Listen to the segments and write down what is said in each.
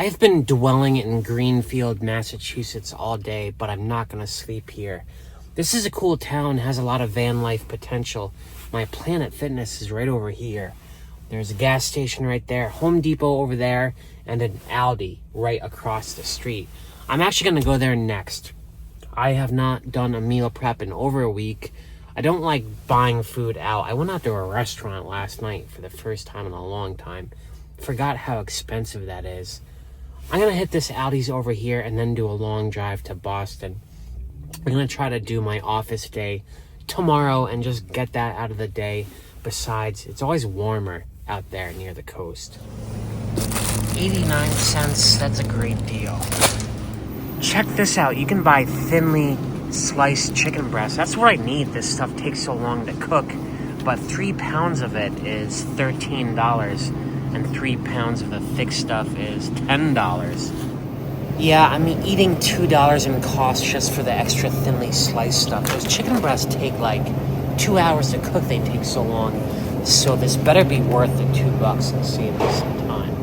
I've been dwelling in Greenfield, Massachusetts all day, but I'm not going to sleep here. This is a cool town, has a lot of van life potential. My Planet Fitness is right over here. There's a gas station right there, Home Depot over there, and an Aldi right across the street. I'm actually going to go there next. I have not done a meal prep in over a week. I don't like buying food out. I went out to a restaurant last night for the first time in a long time. Forgot how expensive that is. I'm going to hit this Aldi's over here and then do a long drive to Boston. I'm going to try to do my office day tomorrow and just get that out of the day. Besides, it's always warmer out there near the coast. 89 cents, that's a great deal. Check this out. You can buy thinly sliced chicken breast. That's what I need. This stuff takes so long to cook. But 3 pounds of it is $13. And 3 pounds of the thick stuff is $10. Yeah, I'm eating $2 in cost just for the extra thinly sliced stuff. Those chicken breasts take like 2 hours to cook. They take so long. So this better be worth the $2 and save me some time.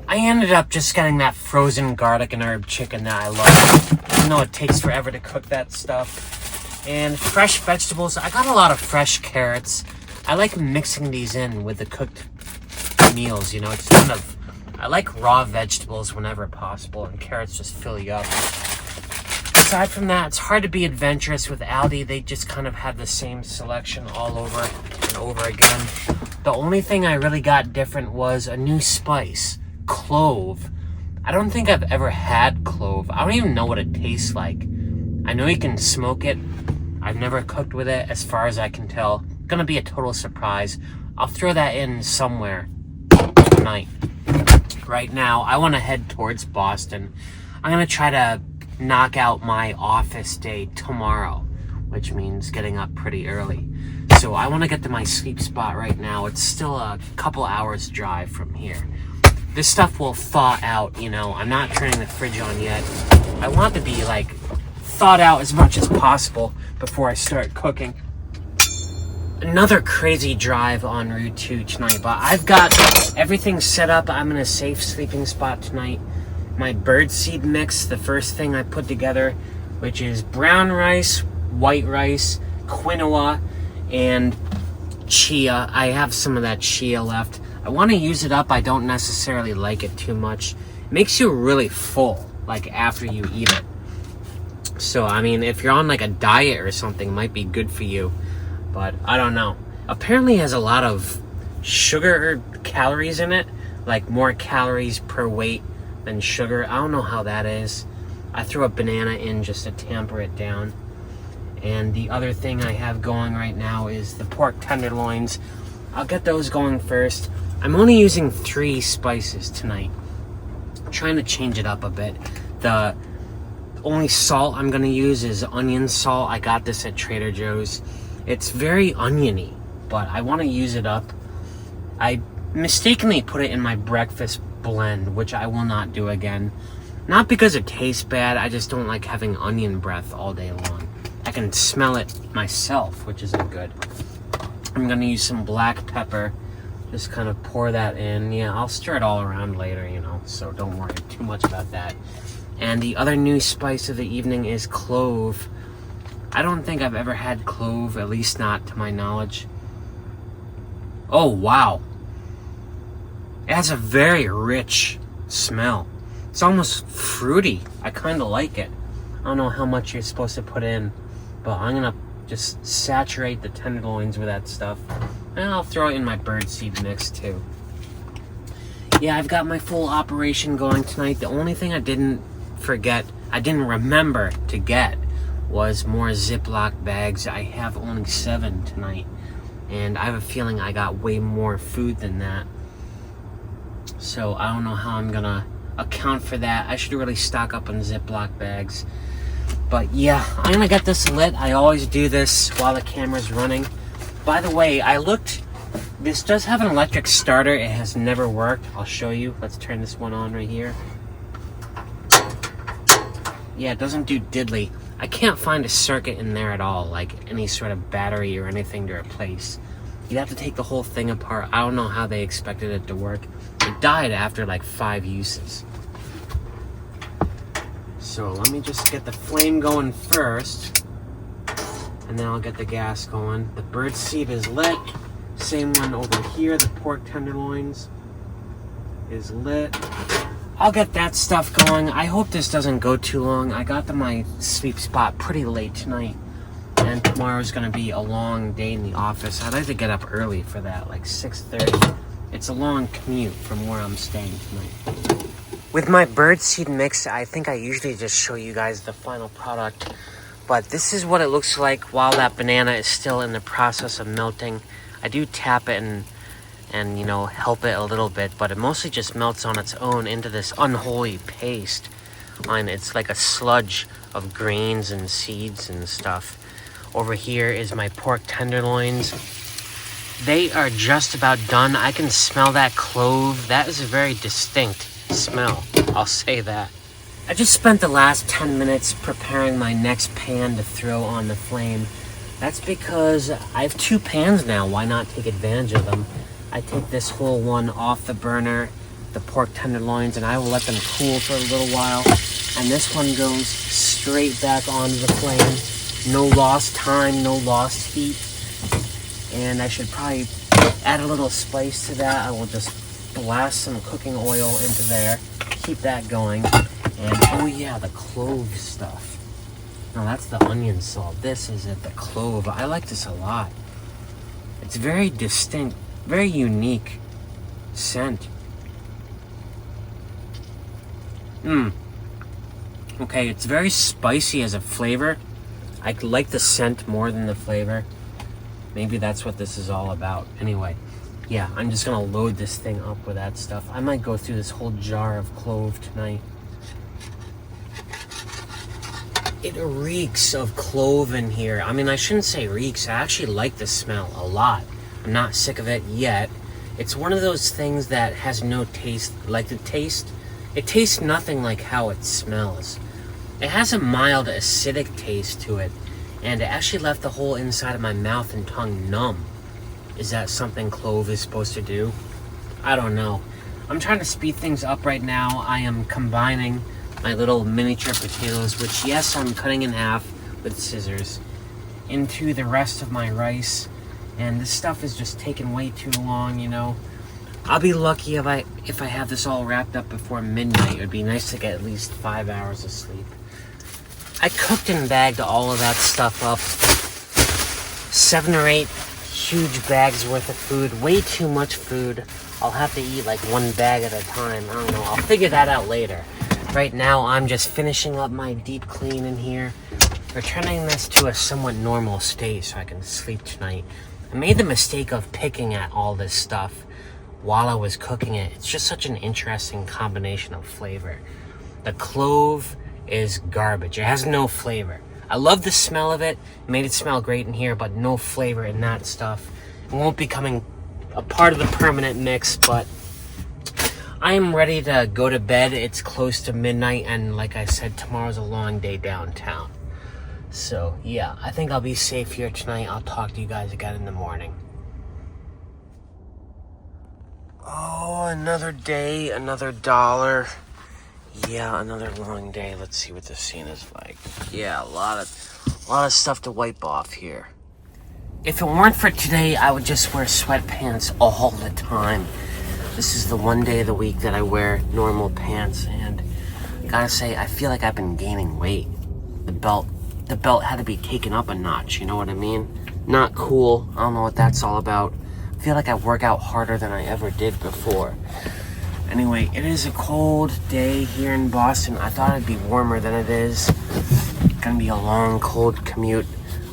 I ended up just getting that frozen garlic and herb chicken that I love. Even though it takes forever to cook that stuff. And fresh vegetables. I got a lot of fresh carrots. I like mixing these in with the cooked meals, you know. It's kind of, I like raw vegetables whenever possible, and carrots just fill you up. Aside from that, it's hard to be adventurous with Aldi. They just kind of have the same selection all over and over again. The only thing I really got different was a new spice, clove. I don't think I've ever had clove. I don't even know what it tastes like. I know you can smoke it. I've never cooked with it as far as I can tell. Gonna be a total surprise. I'll throw that in somewhere tonight. Right now, I want to head towards Boston. I'm going to try to knock out my office day tomorrow, which means getting up pretty early. So I want to get to my sleep spot right now. It's still a couple hours drive from here. This stuff will thaw out, you know. I'm not turning the fridge on yet. I want to be like thawed out as much as possible before I start cooking. Another crazy drive on Route 2 tonight, but I've got everything set up. I'm in a safe sleeping spot tonight. My birdseed mix, the first thing I put together, which is brown rice, white rice, quinoa, and chia. I have some of that chia left. I want to use it up. I don't necessarily like it too much. It makes you really full, like after you eat it. So, I mean, if you're on like a diet or something, it might be good for you. But I don't know. Apparently it has a lot of sugar or calories in it. Like more calories per weight than sugar. I don't know how that is. I threw a banana in just to tamper it down. And the other thing I have going right now is the pork tenderloins. I'll get those going first. I'm only using 3 spices tonight. I'm trying to change it up a bit. The only salt I'm going to use is onion salt. I got this at Trader Joe's. It's very oniony, but I want to use it up. I mistakenly put it in my breakfast blend, which I will not do again. Not because it tastes bad, I just don't like having onion breath all day long. I can smell it myself, which isn't good. I'm going to use some black pepper. Just kind of pour that in. Yeah, I'll stir it all around later, you know, so don't worry too much about that. And the other new spice of the evening is clove. I don't think I've ever had clove, at least not to my knowledge. Oh, wow. It has a very rich smell. It's almost fruity. I kind of like it. I don't know how much you're supposed to put in, but I'm going to just saturate the tenderloins with that stuff. And I'll throw it in my birdseed mix too. Yeah, I've got my full operation going tonight. The only thing I didn't remember to get was more Ziploc bags. I have only 7 tonight, and I have a feeling I got way more food than that. So I don't know how I'm gonna account for that. I should really stock up on Ziploc bags. But yeah, I'm gonna get this lit. I always do this while the camera's running. By the way, I looked. This does have an electric starter. It has never worked. I'll show you. Let's turn this one on right here. Yeah, it doesn't do diddly. I can't find a circuit in there at all, like any sort of battery or anything to replace. You'd have to take the whole thing apart. I don't know how they expected it to work. It died after like 5 uses. So let me just get the flame going first, and then I'll get the gas going. The bird seed is lit. Same one over here, the pork tenderloins is lit. I'll get that stuff going. I hope this doesn't go too long. I got to my sleep spot pretty late tonight, and tomorrow's gonna be a long day in the office. I'd like to get up early for that, like 6:30. It's a long commute from where I'm staying tonight. With my birdseed mix, I think I usually just show you guys the final product, but this is what it looks like while that banana is still in the process of melting. I do tap it and you know, help it a little bit, but it mostly just melts on its own into this unholy paste. And it's like a sludge of grains and seeds and stuff. Over here is my pork tenderloins. They are just about done. I can smell that clove. That is a very distinct smell, I'll say that. I just spent the last 10 minutes preparing my next pan to throw on the flame. That's because I have 2 pans now. Why not take advantage of them? I take this whole one off the burner, the pork tenderloins, and I will let them cool for a little while. And this one goes straight back onto the flame. No lost time, no lost heat. And I should probably add a little spice to that. I will just blast some cooking oil into there, keep that going. And oh yeah, the clove stuff. No, that's the onion salt. This is it, the clove. I like this a lot. It's very distinct, very unique scent. Okay, it's very spicy as a flavor. I like the scent more than the flavor. Maybe that's what this is all about. Anyway, yeah, I'm just gonna load this thing up with that stuff. I might go through this whole jar of clove tonight. It reeks of clove in here. I mean, I shouldn't say reeks. I actually like the smell a lot. I'm not sick of it yet. It's one of those things that has no taste. Like the taste, it tastes nothing like how it smells. It has a mild acidic taste to it, and it actually left the whole inside of my mouth and tongue numb. Is that something clove is supposed to do? I don't know. I'm trying to speed things up right now. I am combining my little miniature potatoes, which yes, I'm cutting in half with scissors, into the rest of my rice. And this stuff is just taking way too long, you know. I'll be lucky if I have this all wrapped up before midnight. It would be nice to get at least 5 hours of sleep. I cooked and bagged all of that stuff up. 7 or 8 huge bags worth of food. Way too much food. I'll have to eat like 1 bag at a time. I don't know. I'll figure that out later. Right now, I'm just finishing up my deep clean in here. Returning this to a somewhat normal state so I can sleep tonight. I made the mistake of picking at all this stuff while I was cooking it. It's just such an interesting combination of flavor. The clove is garbage. It has no flavor. I love the smell of it. Made it smell great in here, but no flavor in that stuff. It won't be coming a part of the permanent mix, but I am ready to go to bed. It's close to midnight, and like I said, tomorrow's a long day downtown. So yeah, I think I'll be safe here tonight. I'll talk to you guys again in the morning. Oh, another day, another dollar. Yeah, another long day. Let's see what the scene is like. Yeah, a lot of stuff to wipe off here. If it weren't for today, I would just wear sweatpants all the time. This is the one day of the week that I wear normal pants, and I gotta say, I feel like I've been gaining weight. The belt had to be taken up a notch, you know what I mean? Not cool. I don't know what that's all about. I feel like I work out harder than I ever did before. Anyway, it is a cold day here in Boston. I thought it'd be warmer than it is. It's gonna be a long, cold commute.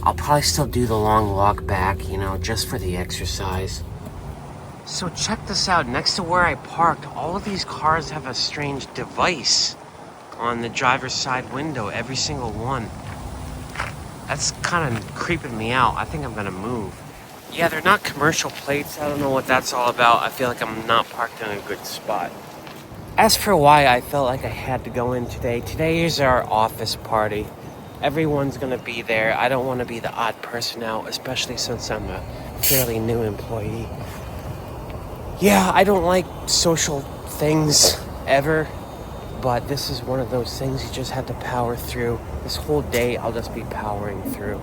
I'll probably still do the long walk back, you know, just for the exercise. So check this out. Next to where I parked, all of these cars have a strange device on the driver's side window, every single one. That's kind of creeping me out. I think I'm gonna move. Yeah, they're not commercial plates. I don't know what that's all about. I feel like I'm not parked in a good spot. As for why I felt like I had to go in today, today is our office party. Everyone's gonna be there. I don't want to be the odd person out, especially since I'm a fairly new employee. Yeah, I don't like social things ever, But this is one of those things you just have to power through. This whole day I'll just be powering through.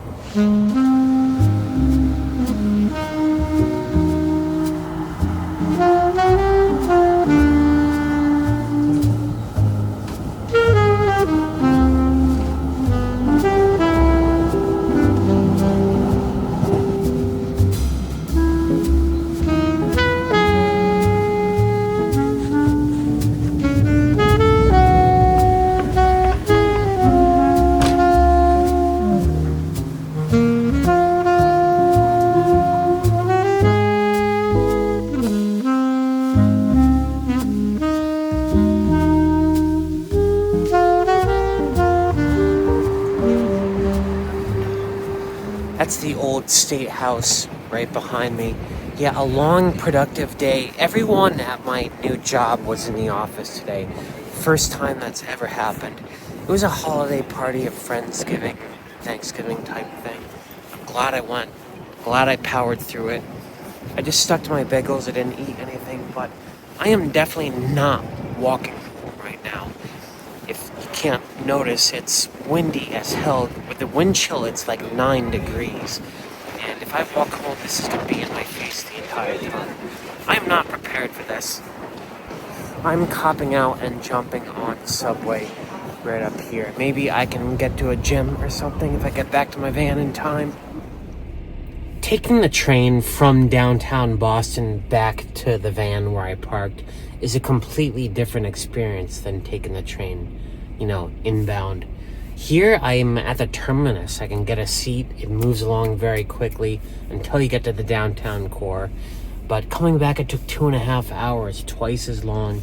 That's the old state house right behind me. Yeah, a long, productive day. Everyone at my new job was in the office today. First time that's ever happened. It was a holiday party, a Friendsgiving, Thanksgiving type thing. I'm glad I went. Glad I powered through it. I just stuck to my bagels. I didn't eat anything, but I am definitely not walking home right now. If you can't notice, it's windy as hell. With the wind chill, it's like 9 degrees. And if I walk home, this is going to be in my face the entire time. I'm not prepared for this. I'm copping out and jumping on subway right up here. Maybe I can get to a gym or something if I get back to my van in time. Taking the train from downtown Boston back to the van where I parked is a completely different experience than taking the train, inbound. Here I'm at the terminus. I can get a seat. It moves along very quickly until you get to the downtown core. But coming back, it took 2.5 hours, twice as long.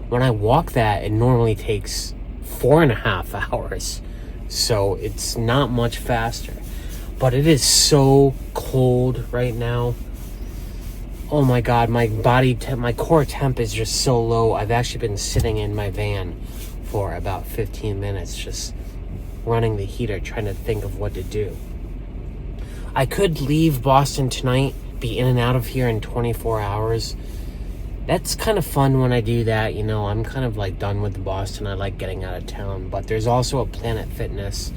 When I walk that, it normally takes 4.5 hours. So it's not much faster. But it is so cold right now. Oh my god, my my core temp is just so low. I've actually been sitting in my van for about 15 minutes just running the heater, trying to think of what to do. I could leave Boston tonight, be in and out of here in 24 hours. That's kind of fun when I do that, I'm kind of like done with Boston. I like getting out of town, but there's also a Planet Fitness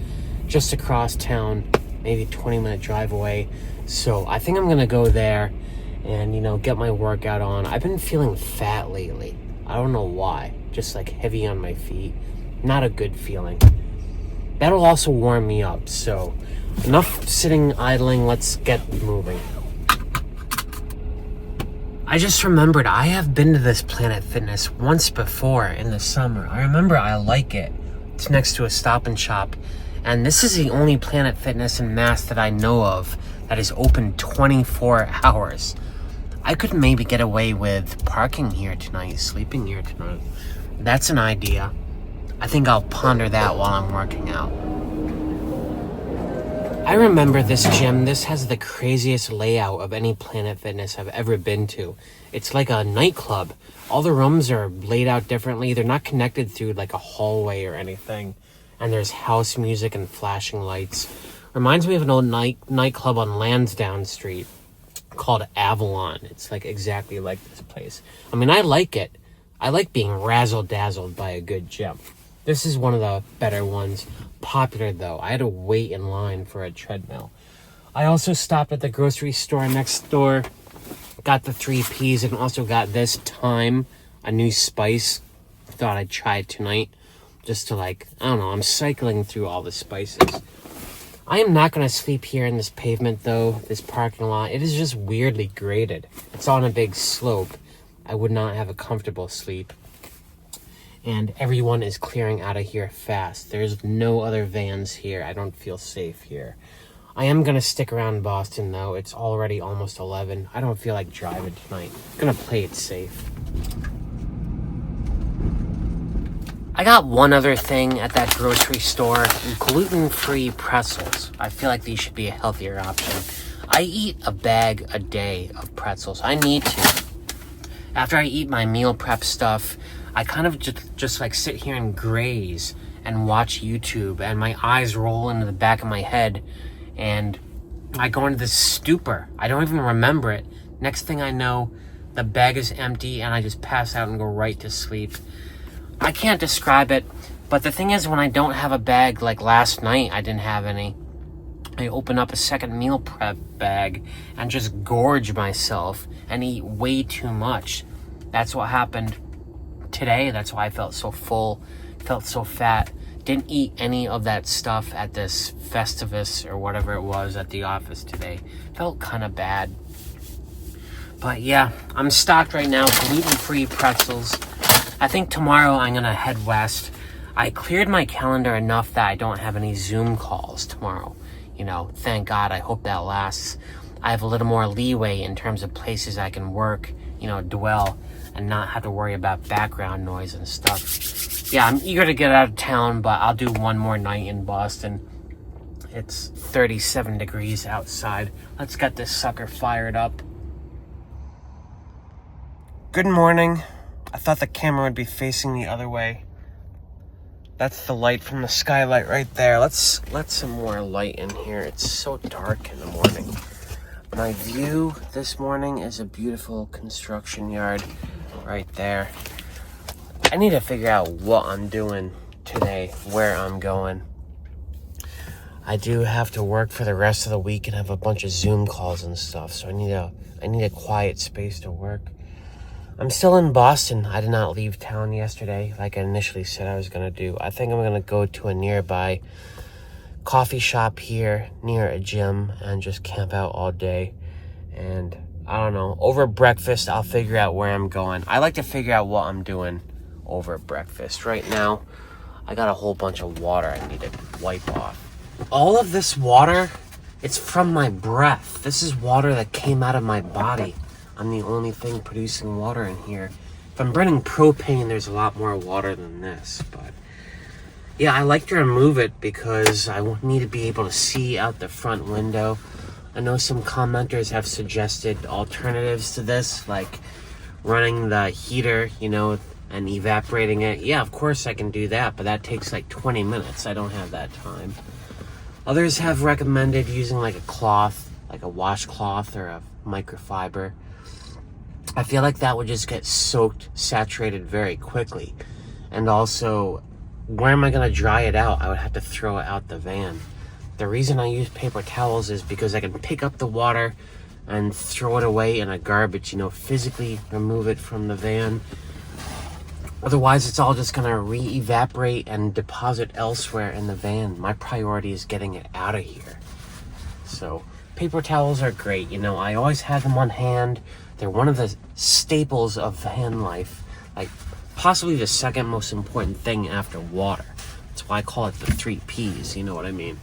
just across town, maybe 20-minute drive away. So I think I'm gonna go there and, get my workout on. I've been feeling fat lately. I don't know why. Just like heavy on my feet. Not a good feeling. That'll also warm me up. So enough sitting idling. Let's get moving. I just remembered I have been to this Planet Fitness once before in the summer. I remember I like it. It's next to a Stop and Shop. And this is the only Planet Fitness in Mass that I know of that is open 24 hours. I could maybe get away with parking here tonight, sleeping here tonight. That's an idea. I think I'll ponder that while I'm working out. I remember this gym. This has the craziest layout of any Planet Fitness I've ever been to. It's like a nightclub. All the rooms are laid out differently. They're not connected through like a hallway or anything. And there's house music and flashing lights. Reminds me of an old nightclub on Lansdowne Street called Avalon. It's like exactly like this place. I mean, I like it. I like being razzle-dazzled by a good gym. This is one of the better ones. Popular though. I had to wait in line for a treadmill. I also stopped at the grocery store next door, got the 3 Ps, and also got this thyme, a new spice. Thought I'd try it tonight. Just to I'm cycling through all the spices. I am not going to sleep here in this pavement though, this parking lot. It is just weirdly graded. It's on a big slope. I would not have a comfortable sleep. And everyone is clearing out of here fast. There's no other vans here. I don't feel safe here. I am going to stick around Boston though. It's already almost 11. I don't feel like driving tonight. I'm going to play it safe. I got one other thing at that grocery store, gluten-free pretzels. I feel like these should be a healthier option. I eat a bag a day of pretzels. I need to. After I eat my meal prep stuff, I kind of just like sit here and graze and watch YouTube, and my eyes roll into the back of my head and I go into this stupor. I don't even remember it. Next thing I know, the bag is empty and I just pass out and go right to sleep. I can't describe it, but the thing is, when I don't have a bag, like last night I didn't have any, I open up a second meal prep bag and just gorge myself and eat way too much. That's what happened today. That's why I felt so full, felt so fat. Didn't eat any of that stuff at this Festivus or whatever it was at the office today. Felt kind of bad. But yeah, I'm stocked right now, gluten-free pretzels. I think tomorrow I'm gonna head west. I cleared my calendar enough that I don't have any Zoom calls tomorrow. You know, thank God, I hope that lasts. I have a little more leeway in terms of places I can work, you know, dwell, and not have to worry about background noise and stuff. Yeah, I'm eager to get out of town, but I'll do one more night in Boston. It's 37 degrees outside. Let's get this sucker fired up. Good morning. I thought the camera would be facing the other way. That's the light from the skylight right there. Let's let some more light in here. It's so dark in the morning. My view this morning is a beautiful construction yard right there. I need to figure out what I'm doing today, where I'm going. I do have to work for the rest of the week and have a bunch of Zoom calls and stuff, so I need a quiet space to work. I'm still in Boston. I did not leave town yesterday like I initially said I was going to do. I think I'm going to go to a nearby coffee shop here near a gym and just camp out all day. And I don't know, over breakfast, I'll figure out where I'm going. I like to figure out what I'm doing over breakfast. Right now, I got a whole bunch of water I need to wipe off. All of this water, it's from my breath. This is water that came out of my body. I'm the only thing producing water in here. If I'm burning propane, there's a lot more water than this, but yeah, I like to remove it because I need to be able to see out the front window. I know some commenters have suggested alternatives to this, like running the heater, you know, and evaporating it. Yeah, of course I can do that, but that takes like 20 minutes. I don't have that time. Others have recommended using like a cloth, like a washcloth or a microfiber. I feel like that would just get soaked, saturated very quickly. And also, where am I going to dry it out? I would have to throw it out the van. The reason I use paper towels is because I can pick up the water and throw it away in a garbage, you know, physically remove it from the van. Otherwise, it's all just going to re-evaporate and deposit elsewhere in the van. My priority is getting it out of here. So, paper towels are great. You know, I always have them on hand. They're one of the staples of van life. Like, possibly the second most important thing after water. That's why I call it the 3 Ps, you know what I mean?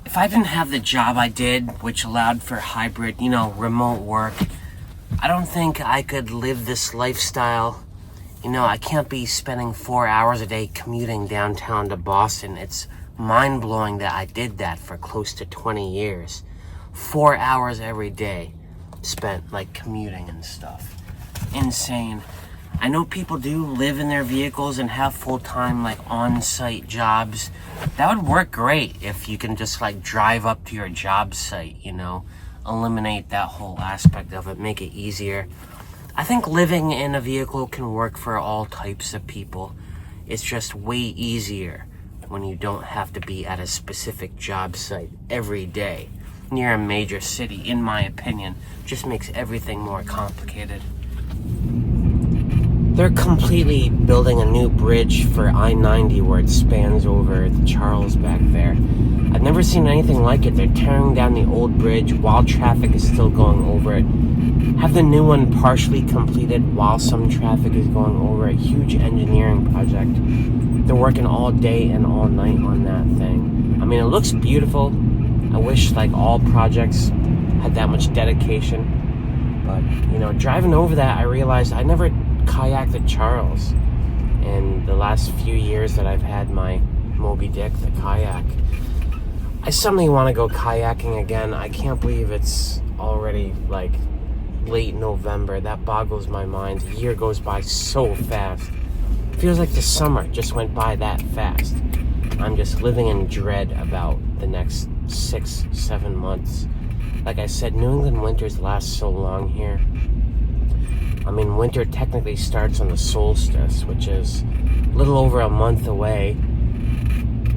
If I didn't have the job I did, which allowed for hybrid, you know, remote work, I don't think I could live this lifestyle. You know, I can't be spending 4 hours a day commuting downtown to Boston. It's mind-blowing that I did that for close to 20 years. 4 hours every day spent, like, commuting and stuff. Insane. I know people do live in their vehicles and have full-time, like, on-site jobs. That would work great if you can just, like, drive up to your job site, you know, eliminate that whole aspect of it, make it easier. I think living in a vehicle can work for all types of people. It's just way easier when you don't have to be at a specific job site every day near a major city, in my opinion. Just makes everything more complicated. They're completely building a new bridge for I-90 where it spans over the Charles back there. I've never seen anything like it. They're tearing down the old bridge while traffic is still going over it. Have the new one partially completed while some traffic is going over it. Huge engineering project. They're working all day and all night on that thing. I mean, it looks beautiful. I wish, like, all projects had that much dedication. But, you know, driving over that, I realized I never kayaked at Charles. And the last few years that I've had my Moby Dick, the kayak, I suddenly want to go kayaking again. I can't believe it's already, like, late November. That boggles my mind. The year goes by so fast. It feels like the summer just went by that fast. I'm just living in dread about the next 6-7 months. Like I said, New England winters last so long here. I mean, winter technically starts on the solstice, which is a little over a month away.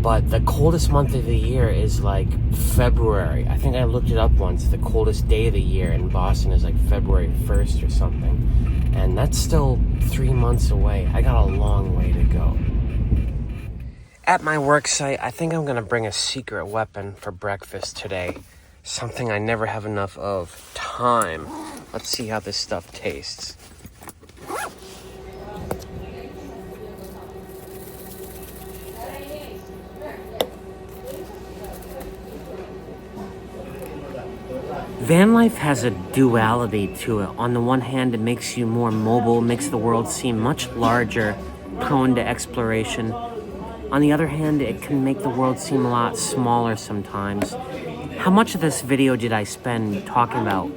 But the coldest month of the year is like February. I think I looked it up once. The coldest day of the year in Boston is like February 1st or something. And that's still 3 months away. I got a long way to go. At my work site, I think I'm gonna bring a secret weapon for breakfast today. Something I never have enough of. Thyme. Let's see how this stuff tastes. Vanlife has a duality to it. On the one hand, it makes you more mobile, makes the world seem much larger, prone to exploration. On the other hand, it can make the world seem a lot smaller sometimes. How much of this video did I spend talking about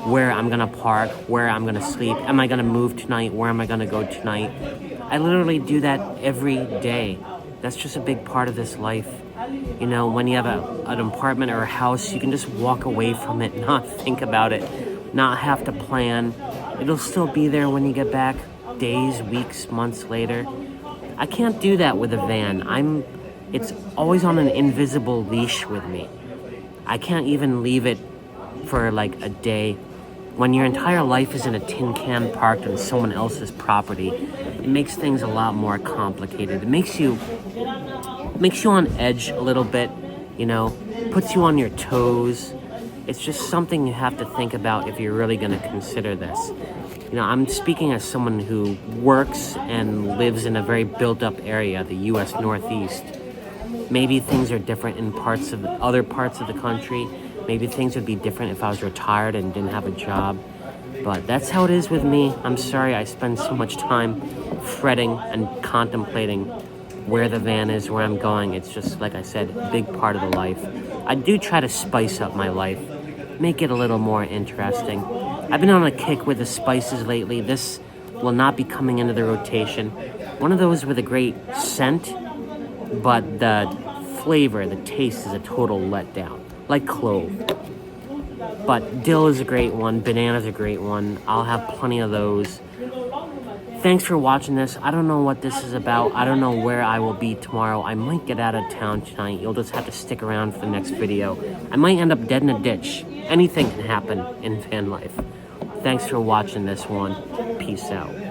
where I'm gonna park, where I'm gonna sleep, am I gonna move tonight, where am I gonna go tonight? I literally do that every day. That's just a big part of this life. You know, when you have an apartment or a house, you can just walk away from it, not think about it, not have to plan. It'll still be there when you get back, days, weeks, months later. I can't do that with a van. It's always on an invisible leash with me. I can't even leave it for like a day. When your entire life is in a tin can parked on someone else's property, it makes things a lot more complicated. It makes you on edge a little bit, you know, puts you on your toes. It's just something you have to think about if you're really going to consider this. You know, I'm speaking as someone who works and lives in a very built-up area, the U.S. Northeast. Maybe things are different in other parts of the country. Maybe things would be different if I was retired and didn't have a job. But that's how it is with me. I'm sorry I spend so much time fretting and contemplating where the van is, where I'm going. It's just, like I said, a big part of the life. I do try to spice up my life, make it a little more interesting. I've been on a kick with the spices lately. This will not be coming into the rotation. One of those with a great scent, but the flavor, the taste is a total letdown, like clove. But dill is a great one, banana's a great one. I'll have plenty of those. Thanks for watching this. I don't know what this is about. I don't know where I will be tomorrow. I might get out of town tonight. You'll just have to stick around for the next video. I might end up dead in a ditch. Anything can happen in van life. Thanks for watching this one. Peace out.